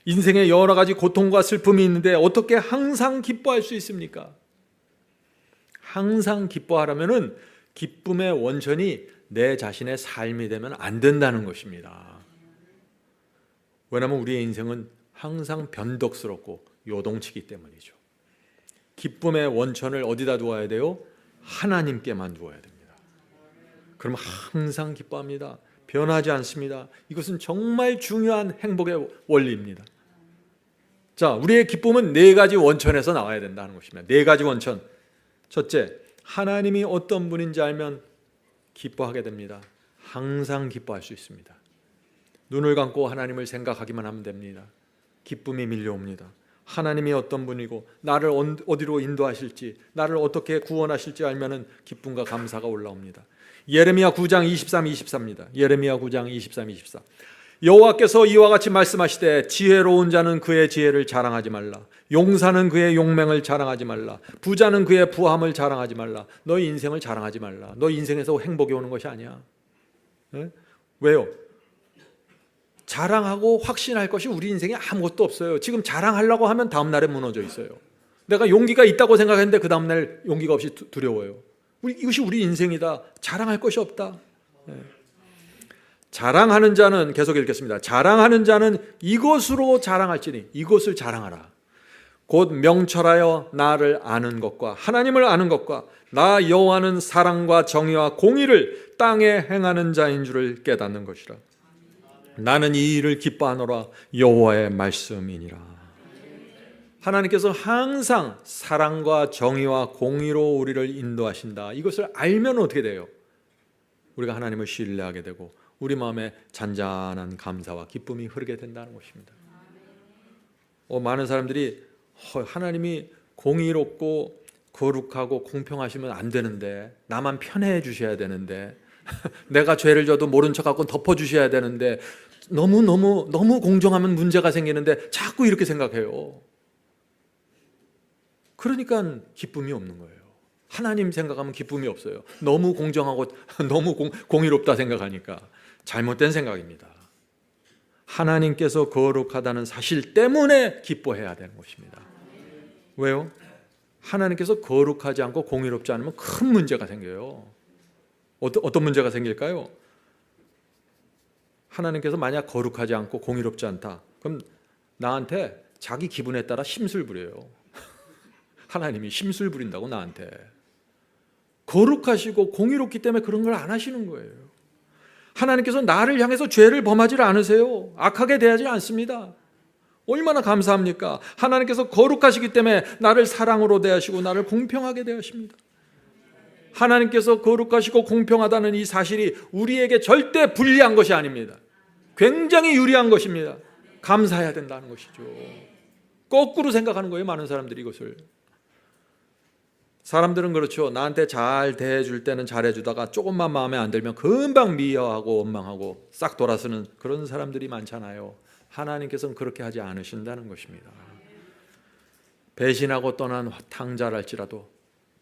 인생에 여러 가지 고통과 슬픔이 있는데 어떻게 항상 기뻐할 수 있습니까? 항상 기뻐하려면은 기쁨의 원천이 내 자신의 삶이 되면 안 된다는 것입니다. 왜냐하면 우리의 인생은 항상 변덕스럽고 요동치기 때문이죠. 기쁨의 원천을 어디다 두어야 돼요? 하나님께만 두어야 됩니다. 그럼 항상 기뻐합니다. 변하지 않습니다. 이것은 정말 중요한 행복의 원리입니다. 자, 우리의 기쁨은 네 가지 원천에서 나와야 된다는 것입니다. 네 가지 원천. 첫째, 하나님이 어떤 분인지 알면 기뻐하게 됩니다. 항상 기뻐할 수 있습니다. 눈을 감고 하나님을 생각하기만 하면 됩니다. 기쁨이 밀려옵니다. 하나님이 어떤 분이고 나를 어디로 인도하실지, 나를 어떻게 구원하실지 알면은 기쁨과 감사가 올라옵니다. 예레미야 9장 23, 24입니다. 예레미야 9장 23, 24. 여호와께서 이와 같이 말씀하시되 지혜로운 자는 그의 지혜를 자랑하지 말라, 용사는 그의 용맹을 자랑하지 말라, 부자는 그의 부함을 자랑하지 말라. 너희 인생을 자랑하지 말라. 너 인생에서 행복이 오는 것이 아니야. 네? 왜요? 자랑하고 확신할 것이 우리 인생에 아무것도 없어요. 지금 자랑하려고 하면 다음 날에 무너져 있어요. 내가 용기가 있다고 생각했는데 그 다음 날 용기가 없이 두려워요. 이것이 우리 인생이다. 자랑할 것이 없다. 네. 자랑하는 자는, 계속 읽겠습니다. 자랑하는 자는 이것으로 자랑할지니, 이것을 자랑하라. 곧 명철하여 나를 아는 것과 하나님을 아는 것과 나 여호와는 사랑과 정의와 공의를 땅에 행하는 자인 줄을 깨닫는 것이라. 나는 이 일을 기뻐하노라. 여호와의 말씀이니라. 하나님께서 항상 사랑과 정의와 공의로 우리를 인도하신다. 이것을 알면 어떻게 돼요? 우리가 하나님을 신뢰하게 되고 우리 마음에 잔잔한 감사와 기쁨이 흐르게 된다는 것입니다. 많은 사람들이 하나님이 공의롭고 거룩하고 공평하시면 안 되는데, 나만 편애해 주셔야 되는데, 내가 죄를 져도 모른 척하고 덮어주셔야 되는데, 너무 공정하면 문제가 생기는데 자꾸 이렇게 생각해요. 그러니까 기쁨이 없는 거예요. 하나님 생각하면 기쁨이 없어요. 너무 공정하고 너무 공의롭다 생각하니까 잘못된 생각입니다. 하나님께서 거룩하다는 사실 때문에 기뻐해야 되는 것입니다. 왜요? 하나님께서 거룩하지 않고 공의롭지 않으면 큰 문제가 생겨요. 어떤 문제가 생길까요? 하나님께서 만약 거룩하지 않고 공의롭지 않다, 그럼 나한테 자기 기분에 따라 심술 부려요. 하나님이 심술 부린다고 나한테. 거룩하시고 공의롭기 때문에 그런 걸 안 하시는 거예요. 하나님께서 나를 향해서 죄를 범하지 않으세요. 악하게 대하지 않습니다. 얼마나 감사합니까? 하나님께서 거룩하시기 때문에 나를 사랑으로 대하시고 나를 공평하게 대하십니다. 하나님께서 거룩하시고 공평하다는 이 사실이 우리에게 절대 불리한 것이 아닙니다. 굉장히 유리한 것입니다. 감사해야 된다는 것이죠. 거꾸로 생각하는 거예요, 많은 사람들이 이것을. 사람들은 그렇죠. 나한테 잘 대해줄 때는 잘해주다가 조금만 마음에 안 들면 금방 미워하고 원망하고 싹 돌아서는 그런 사람들이 많잖아요. 하나님께서는 그렇게 하지 않으신다는 것입니다. 배신하고 떠난 탕자랄지라도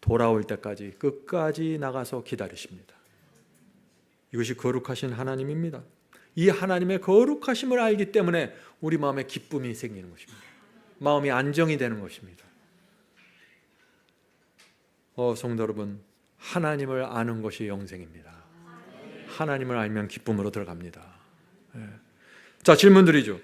돌아올 때까지 끝까지 나가서 기다리십니다. 이것이 거룩하신 하나님입니다. 이 하나님의 거룩하심을 알기 때문에 우리 마음에 기쁨이 생기는 것입니다. 마음이 안정이 되는 것입니다. 성도 여러분, 하나님을 아는 것이 영생입니다. 하나님을 알면 기쁨으로 들어갑니다. 자, 질문 드리죠.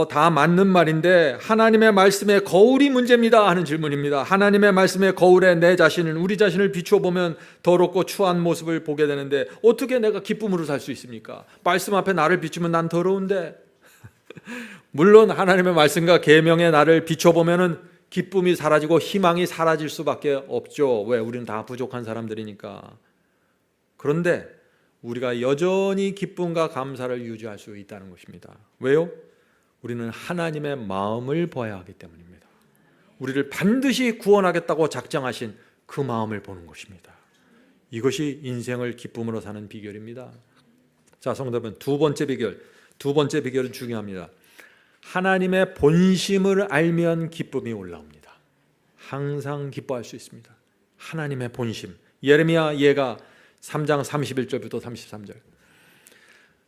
다 맞는 말인데 하나님의 말씀에 거울이 문제입니다 하는 질문입니다. 하나님의 말씀의 거울에 내 자신을, 우리 자신을 비추어 보면 더럽고 추한 모습을 보게 되는데 어떻게 내가 기쁨으로 살 수 있습니까? 말씀 앞에 나를 비추면 난 더러운데. 물론 하나님의 말씀과 계명의 나를 비춰보면은 기쁨이 사라지고 희망이 사라질 수밖에 없죠. 왜? 우리는 다 부족한 사람들이니까. 그런데 우리가 여전히 기쁨과 감사를 유지할 수 있다는 것입니다. 왜요? 우리는 하나님의 마음을 보아야 하기 때문입니다. 우리를 반드시 구원하겠다고 작정하신 그 마음을 보는 것입니다. 이것이 인생을 기쁨으로 사는 비결입니다. 자, 성도 여러분, 두 번째 비결은 중요합니다. 하나님의 본심을 알면 기쁨이 올라옵니다. 항상 기뻐할 수 있습니다. 하나님의 본심. 예레미야 예가 3장 31절부터 33절.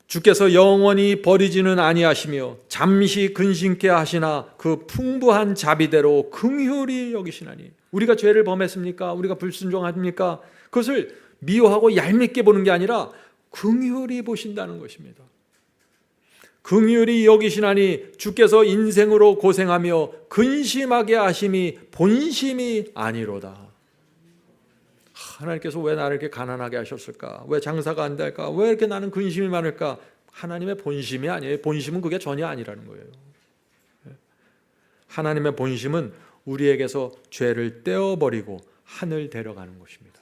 주께서 영원히 버리지는 아니하시며 잠시 근심케 하시나 그 풍부한 자비대로 긍휼히 여기시나니. 우리가 죄를 범했습니까? 우리가 불순종합니까? 그것을 미워하고 얄밉게 보는 게 아니라 긍휼히 보신다는 것입니다. 긍휼히 여기시나니 주께서 인생으로 고생하며 근심하게 하심이 본심이 아니로다. 하나님께서 왜 나를 이렇게 가난하게 하셨을까? 왜 장사가 안 될까? 왜 이렇게 나는 근심이 많을까? 하나님의 본심이 아니에요. 본심은 그게 전혀 아니라는 거예요. 하나님의 본심은 우리에게서 죄를 떼어버리고 하늘 데려가는 것입니다.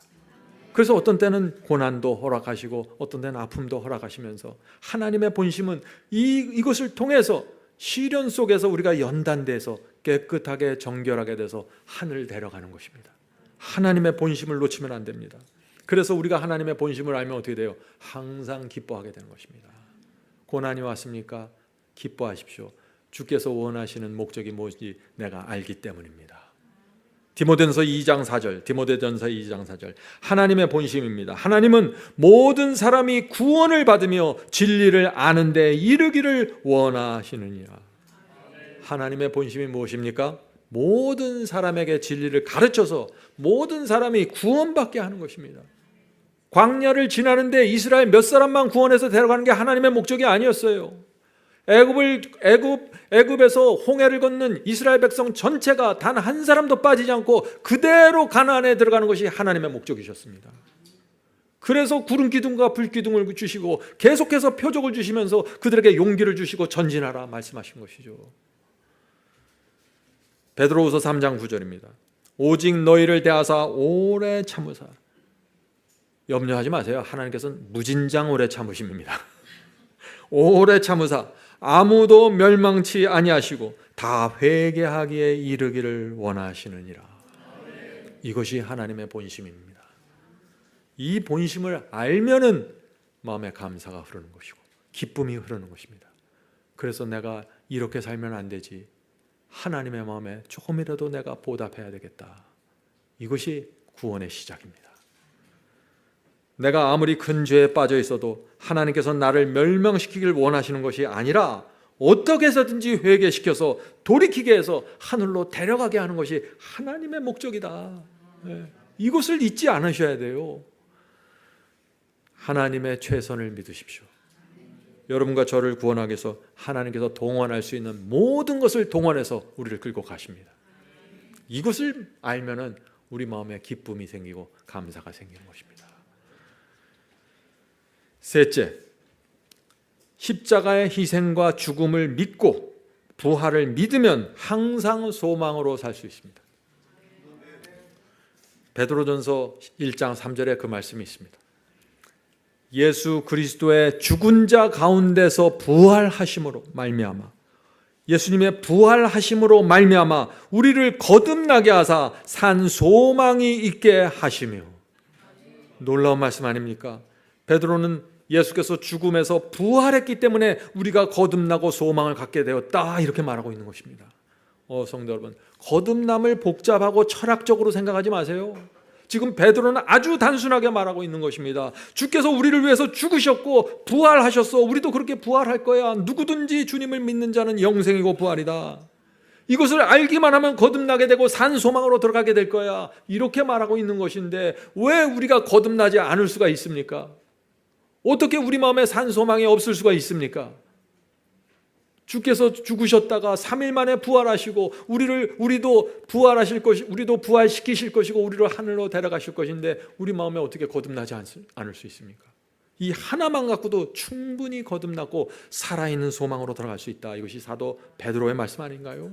그래서 어떤 때는 고난도 허락하시고 어떤 때는 아픔도 허락하시면서 하나님의 본심은 이것을 통해서 시련 속에서 우리가 연단돼서 깨끗하게 정결하게 돼서 하늘 데려가는 것입니다. 하나님의 본심을 놓치면 안 됩니다. 그래서 우리가 하나님의 본심을 알면 어떻게 돼요? 항상 기뻐하게 되는 것입니다. 고난이 왔습니까? 기뻐하십시오. 주께서 원하시는 목적이 무엇인지 내가 알기 때문입니다. 디모데전서 2장 4절. 하나님의 본심입니다. 하나님은 모든 사람이 구원을 받으며 진리를 아는 데 이르기를 원하시느니라. 하나님의 본심이 무엇입니까? 모든 사람에게 진리를 가르쳐서 모든 사람이 구원받게 하는 것입니다. 광야를 지나는데 이스라엘 몇 사람만 구원해서 데려가는 게 하나님의 목적이 아니었어요. 애굽에서 홍해를 걷는 이스라엘 백성 전체가 단 한 사람도 빠지지 않고 그대로 가나안에 들어가는 것이 하나님의 목적이셨습니다. 그래서 구름 기둥과 불 기둥을 주시고 계속해서 표적을 주시면서 그들에게 용기를 주시고 전진하라 말씀하신 것이죠. 베드로후서 3장 9절입니다. 오직 너희를 대하사 오래 참으사. 염려하지 마세요. 하나님께서는 무진장 오래 참으심입니다. 오래 참으사 아무도 멸망치 아니하시고 다 회개하기에 이르기를 원하시느니라. 이것이 하나님의 본심입니다. 이 본심을 알면은 마음에 감사가 흐르는 것이고 기쁨이 흐르는 것입니다. 그래서 내가 이렇게 살면 안 되지. 하나님의 마음에 조금이라도 내가 보답해야 되겠다. 이것이 구원의 시작입니다. 내가 아무리 큰 죄에 빠져 있어도 하나님께서 나를 멸망시키길 원하시는 것이 아니라 어떻게 해서든지 회개시켜서 돌이키게 해서 하늘로 데려가게 하는 것이 하나님의 목적이다. 이것을 잊지 않으셔야 돼요. 하나님의 최선을 믿으십시오. 여러분과 저를 구원하기 위해서 하나님께서 동원할 수 있는 모든 것을 동원해서 우리를 끌고 가십니다. 이것을 알면은 우리 마음에 기쁨이 생기고 감사가 생기는 것입니다. 셋째, 십자가의 희생과 죽음을 믿고 부활을 믿으면 항상 소망으로 살 수 있습니다. 베드로전서 1장 3절에 그 말씀이 있습니다. 예수 그리스도의 죽은 자 가운데서 부활하심으로 말미암아, 예수님의 부활하심으로 말미암아 우리를 거듭나게 하사 산 소망이 있게 하시며. 놀라운 말씀 아닙니까? 베드로는 예수께서 죽음에서 부활했기 때문에 우리가 거듭나고 소망을 갖게 되었다, 이렇게 말하고 있는 것입니다. 성도 여러분, 거듭남을 복잡하고 철학적으로 생각하지 마세요. 지금 베드로는 아주 단순하게 말하고 있는 것입니다. 주께서 우리를 위해서 죽으셨고 부활하셨어. 우리도 그렇게 부활할 거야. 누구든지 주님을 믿는 자는 영생이고 부활이다. 이것을 알기만 하면 거듭나게 되고 산 소망으로 들어가게 될 거야. 이렇게 말하고 있는 것인데 왜 우리가 거듭나지 않을 수가 있습니까? 어떻게 우리 마음에 산 소망이 없을 수가 있습니까? 주께서 죽으셨다가 3일 만에 부활하시고 우리도 부활하실 것이, 우리도 부활시키실 것이고 우리를 하늘로 데려가실 것인데 우리 마음에 어떻게 거듭나지 않을 수 있습니까? 이 하나만 갖고도 충분히 거듭나고 살아있는 소망으로 들어갈 수 있다. 이것이 사도 베드로의 말씀 아닌가요?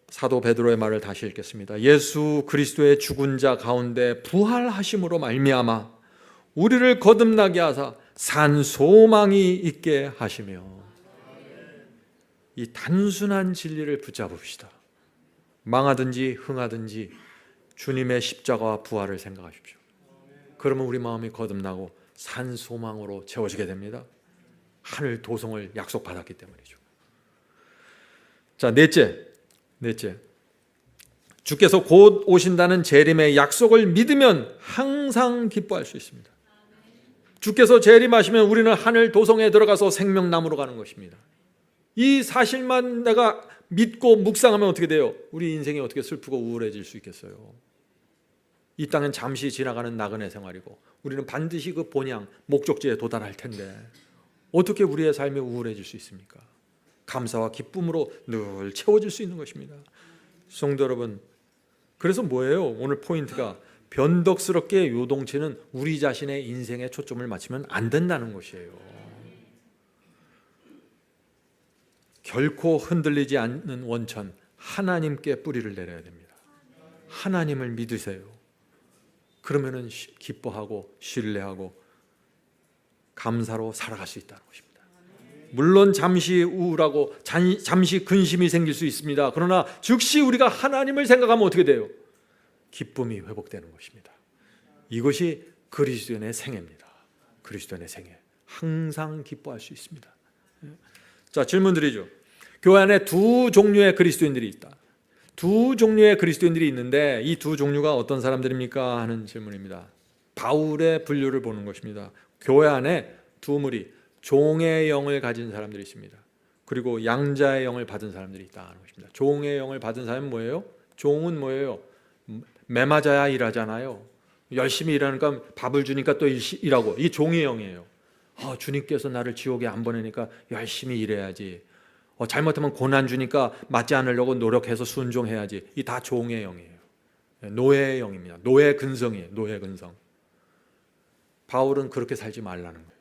사도 베드로의 말을 다시 읽겠습니다. 예수 그리스도의 죽은 자 가운데 부활하심으로 말미암아 우리를 거듭나게 하사 산 소망이 있게 하시며, 이 단순한 진리를 붙잡읍시다. 망하든지 흥하든지 주님의 십자가와 부활을 생각하십시오. 그러면 우리 마음이 거듭나고 산 소망으로 채워지게 됩니다. 하늘 도성을 약속받았기 때문이죠. 자, 넷째, 주께서 곧 오신다는 재림의 약속을 믿으면 항상 기뻐할 수 있습니다. 주께서 재림하시면 우리는 하늘 도성에 들어가서 생명나무로 가는 것입니다. 이 사실만 내가 믿고 묵상하면 어떻게 돼요? 우리 인생이 어떻게 슬프고 우울해질 수 있겠어요? 이 땅은 잠시 지나가는 나그네 생활이고 우리는 반드시 그 본향, 목적지에 도달할 텐데 어떻게 우리의 삶이 우울해질 수 있습니까? 감사와 기쁨으로 늘 채워질 수 있는 것입니다. 성도 여러분, 그래서 뭐예요? 오늘 포인트가 변덕스럽게 요동치는 우리 자신의 인생에 초점을 맞추면 안 된다는 것이에요. 결코 흔들리지 않는 원천, 하나님께 뿌리를 내려야 됩니다. 하나님을 믿으세요. 그러면은 기뻐하고 신뢰하고 감사로 살아갈 수 있다는 것입니다. 물론 잠시 우울하고 잠시 근심이 생길 수 있습니다. 그러나 즉시 우리가 하나님을 생각하면 어떻게 돼요? 기쁨이 회복되는 것입니다. 이것이 그리스도인의 생애입니다. 그리스도인의 생애. 항상 기뻐할 수 있습니다. 자, 질문 드리죠. 교회 안에 두 종류의 그리스도인들이 있다. 두 종류의 그리스도인들이 있는데 이 두 종류가 어떤 사람들입니까? 하는 질문입니다. 바울의 분류를 보는 것입니다. 교회 안에 두 무리, 종의 영을 가진 사람들이 있습니다. 그리고 양자의 영을 받은 사람들이 있다는 것입니다. 종의 영을 받은 사람은 뭐예요? 종은 뭐예요? 매 맞아야 일하잖아요. 열심히 일하니까 밥을 주니까 또 일하고, 이게 종의 영이에요. 주님께서 나를 지옥에 안 보내니까 열심히 일해야지. 잘못하면 고난 주니까 맞지 않으려고 노력해서 순종해야지. 이 다 종의 영이에요. 노예의 영입니다. 노예 근성이에요. 노예 근성. 바울은 그렇게 살지 말라는 거예요.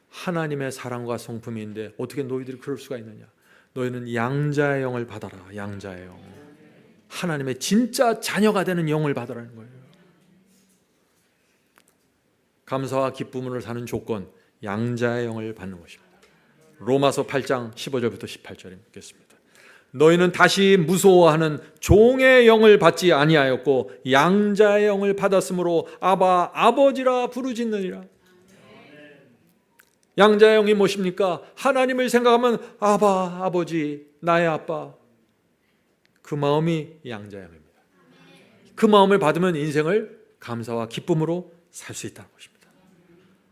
하나님의 사랑과 성품인데 어떻게 너희들이 그럴 수가 있느냐? 너희는 양자의 영을 받아라. 양자의 영. 하나님의 진짜 자녀가 되는 영을 받으라는 거예요. 감사와 기쁨으로 사는 조건, 양자의 영을 받는 것입니다. 로마서 8장 15절부터 18절 읽겠습니다. 너희는 다시 무서워하는 종의 영을 받지 아니하였고 양자의 영을 받았으므로 아바 아버지라 부르짖느니라. 양자의 영이 무엇입니까? 하나님을 생각하면 아바 아버지, 나의 아빠. 그 마음이 양자의 영입니다. 그 마음을 받으면 인생을 감사와 기쁨으로 살 수 있다는 것입니다.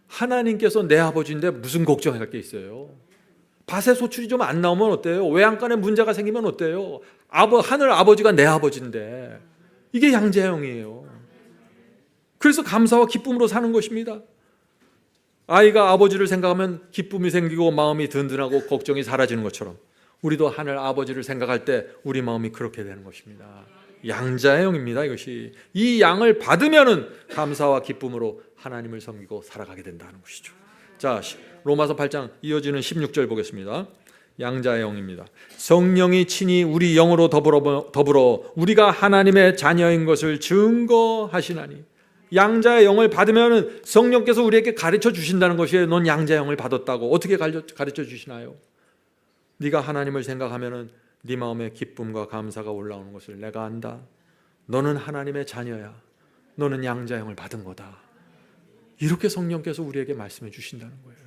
하나님께서 내 아버지인데 무슨 걱정할 게 있어요? 밭에 소출이 좀 안 나오면 어때요? 외양간에 문제가 생기면 어때요? 하늘 아버지가 내 아버지인데, 이게 양자의 영이에요. 그래서 감사와 기쁨으로 사는 것입니다. 아이가 아버지를 생각하면 기쁨이 생기고 마음이 든든하고 걱정이 사라지는 것처럼 우리도 하늘 아버지를 생각할 때 우리 마음이 그렇게 되는 것입니다. 양자의 영입니다. 이것이. 이 양을 받으면은 감사와 기쁨으로 하나님을 섬기고 살아가게 된다는 것이죠. 자, 로마서 8장 이어지는 16절 보겠습니다. 양자의 영입니다. 성령이 친히 우리 영으로 더불어 우리가 하나님의 자녀인 것을 증거하시나니. 양자의 영을 받으면 성령께서 우리에게 가르쳐 주신다는 것이에요. 넌 양자의 영을 받았다고. 어떻게 가르쳐 주시나요? 네가 하나님을 생각하면 네 마음에 기쁨과 감사가 올라오는 것을 내가 안다. 너는 하나님의 자녀야. 너는 양자의 영을 받은 거다. 이렇게 성령께서 우리에게 말씀해 주신다는 거예요.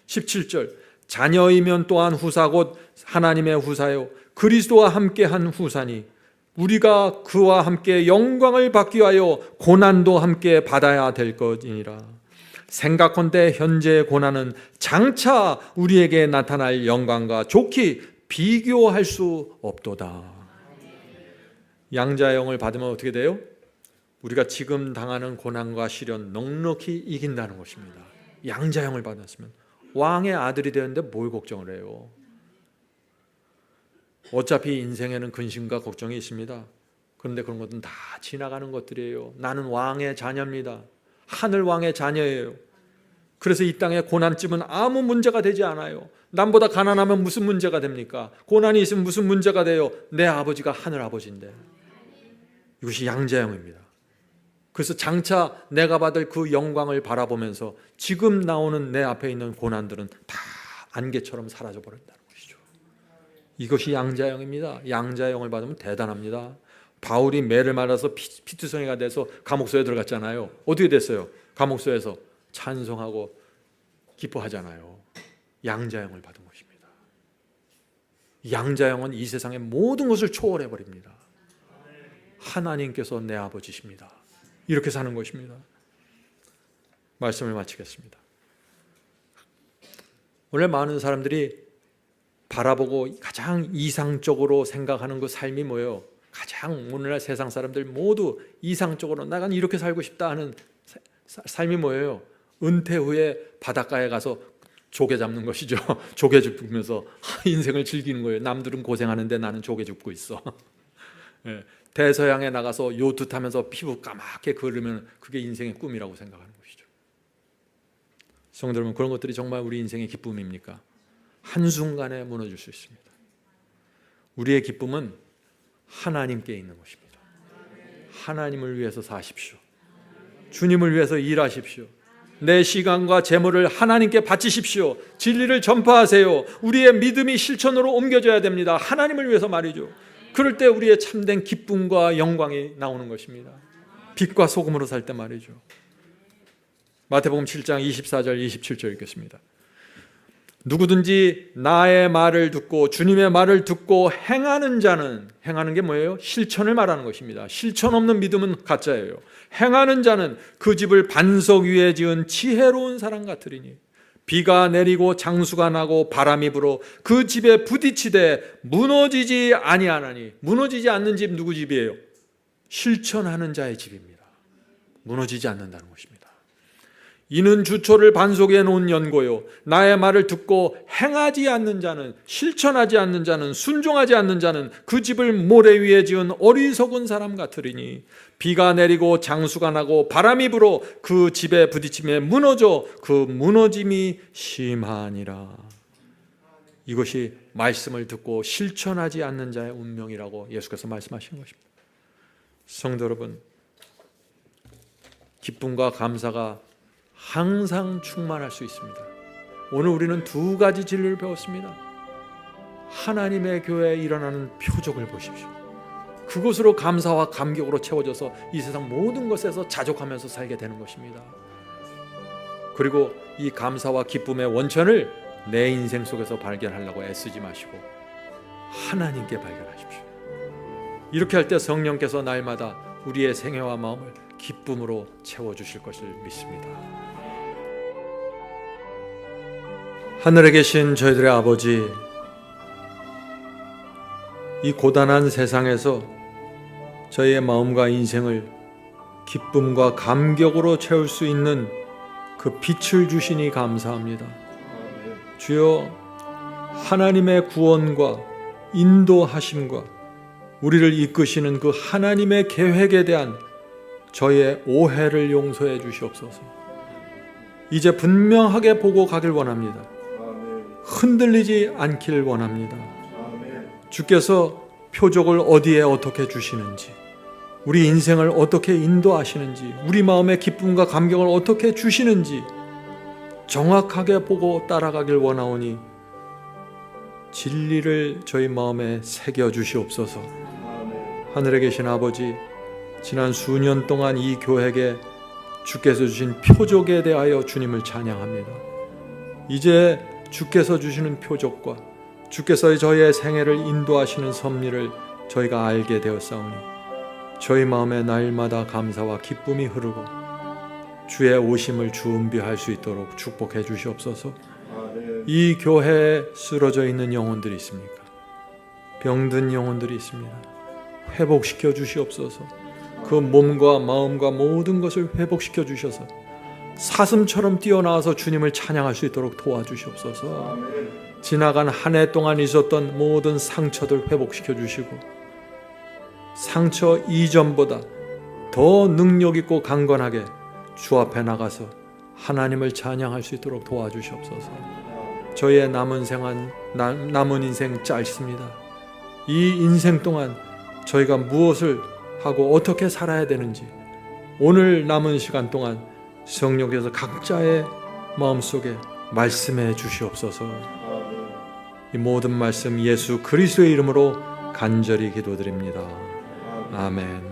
17절, 자녀이면 또한 후사 곧 하나님의 후사요 그리스도와 함께한 후사니 우리가 그와 함께 영광을 받기 위하여 고난도 함께 받아야 될 것이니라. 생각컨대 현재의 고난은 장차 우리에게 나타날 영광과 좋게 비교할 수 없도다. 양자의 영을 받으면 어떻게 돼요? 우리가 지금 당하는 고난과 시련 넉넉히 이긴다는 것입니다. 양자의 영을 받았으면 왕의 아들이 되는데 뭘 걱정을 해요? 어차피 인생에는 근심과 걱정이 있습니다. 그런데 그런 것은 다 지나가는 것들이에요. 나는 왕의 자녀입니다. 하늘 왕의 자녀예요. 그래서 이 땅의 고난쯤은 아무 문제가 되지 않아요. 남보다 가난하면 무슨 문제가 됩니까? 고난이 있으면 무슨 문제가 돼요? 내 아버지가 하늘 아버지인데. 이것이 양자형입니다. 그래서 장차 내가 받을 그 영광을 바라보면서 지금 나오는 내 앞에 있는 고난들은 다 안개처럼 사라져 버린다는 것이죠. 이것이 양자형입니다. 양자형을 받으면 대단합니다. 바울이 매를 맞아서 피투성이가 돼서 감옥소에 들어갔잖아요. 어떻게 됐어요? 감옥소에서 찬송하고 기뻐하잖아요. 양자형을 받은 것입니다. 양자형은 이 세상의 모든 것을 초월해 버립니다. 하나님께서 내 아버지십니다. 이렇게 사는 것입니다. 말씀을 마치겠습니다. 오늘 많은 사람들이 바라보고 가장 이상적으로 생각하는 그 삶이 뭐예요? 가장 오늘날 세상 사람들 모두 이상적으로 나는 이렇게 살고 싶다 하는 삶이 뭐예요? 은퇴 후에 바닷가에 가서 조개 잡는 것이죠. 조개 줍으면서 인생을 즐기는 거예요. 남들은 고생하는데 나는 조개 줍고 있어. 대서양에 나가서 요트 타면서 피부 까맣게 그르면 그게 인생의 꿈이라고 생각하는 것이죠. 성도 여러분, 그런 것들이 정말 우리 인생의 기쁨입니까? 한순간에 무너질 수 있습니다. 우리의 기쁨은 하나님께 있는 것입니다. 하나님을 위해서 사십시오. 주님을 위해서 일하십시오. 내 시간과 재물을 하나님께 바치십시오. 진리를 전파하세요. 우리의 믿음이 실천으로 옮겨져야 됩니다. 하나님을 위해서 말이죠. 그럴 때 우리의 참된 기쁨과 영광이 나오는 것입니다. 빛과 소금으로 살 때 말이죠. 마태복음 7장 24절 27절 읽겠습니다. 누구든지 나의 말을 듣고 주님의 말을 듣고 행하는 자는, 행하는 게 뭐예요? 실천을 말하는 것입니다. 실천 없는 믿음은 가짜예요. 행하는 자는 그 집을 반석 위에 지은 지혜로운 사람 같으리니 비가 내리고 장수가 나고 바람이 불어 그 집에 부딪히되 무너지지 아니하나니. 무너지지 않는 집 누구 집이에요? 실천하는 자의 집입니다. 무너지지 않는다는 것입니다. 이는 주초를 반석에 놓은 연고요 나의 말을 듣고 행하지 않는 자는, 실천하지 않는 자는, 순종하지 않는 자는 그 집을 모래 위에 지은 어리석은 사람 같으리니 비가 내리고 장수가 나고 바람이 불어 그 집에 부딪힘에 무너져 그 무너짐이 심하니라. 이것이 말씀을 듣고 실천하지 않는 자의 운명이라고 예수께서 말씀하신 것입니다. 성도 여러분, 기쁨과 감사가 항상 충만할 수 있습니다. 오늘 우리는 두 가지 진리를 배웠습니다. 하나님의 교회에 일어나는 표적을 보십시오. 그것으로 감사와 감격으로 채워져서 이 세상 모든 것에서 자족하면서 살게 되는 것입니다. 그리고 이 감사와 기쁨의 원천을 내 인생 속에서 발견하려고 애쓰지 마시고 하나님께 발견하십시오. 이렇게 할 때 성령께서 날마다 우리의 생애와 마음을 기쁨으로 채워주실 것을 믿습니다. 하늘에 계신 저희들의 아버지, 이 고단한 세상에서 저희의 마음과 인생을 기쁨과 감격으로 채울 수 있는 그 빛을 주시니 감사합니다. 주여, 하나님의 구원과 인도하심과 우리를 이끄시는 그 하나님의 계획에 대한 저희의 오해를 용서해 주시옵소서. 이제 분명하게 보고 가길 원합니다. 흔들리지 않길 원합니다. 주께서 표적을 어디에 어떻게 주시는지, 우리 인생을 어떻게 인도하시는지, 우리 마음의 기쁨과 감격을 어떻게 주시는지 정확하게 보고 따라가길 원하오니 진리를 저희 마음에 새겨 주시옵소서. 하늘에 계신 아버지, 지난 수년 동안 이 교회에 주께서 주신 표적에 대하여 주님을 찬양합니다. 이제 주께서 주시는 표적과 주께서 저희의 생애를 인도하시는 섭리를 저희가 알게 되었사오니 저희 마음에 날마다 감사와 기쁨이 흐르고 주의 오심을 준비할 수 있도록 축복해 주시옵소서. 이 교회에 쓰러져 있는 영혼들이 있습니까? 병든 영혼들이 있습니다. 회복시켜 주시옵소서. 그 몸과 마음과 모든 것을 회복시켜 주셔서 사슴처럼 뛰어나와서 주님을 찬양할 수 있도록 도와주시옵소서. 지나간 한 해 동안 있었던 모든 상처들 회복시켜 주시고 상처 이전보다 더 능력 있고 강건하게 주 앞에 나가서 하나님을 찬양할 수 있도록 도와주시옵소서. 저희의 남은 인생 짧습니다. 이 인생 동안 저희가 무엇을 하고 어떻게 살아야 되는지 오늘 남은 시간 동안 성령께서 각자의 마음속에 말씀해 주시옵소서. 이 모든 말씀 예수 그리스도의 이름으로 간절히 기도드립니다. 아멘.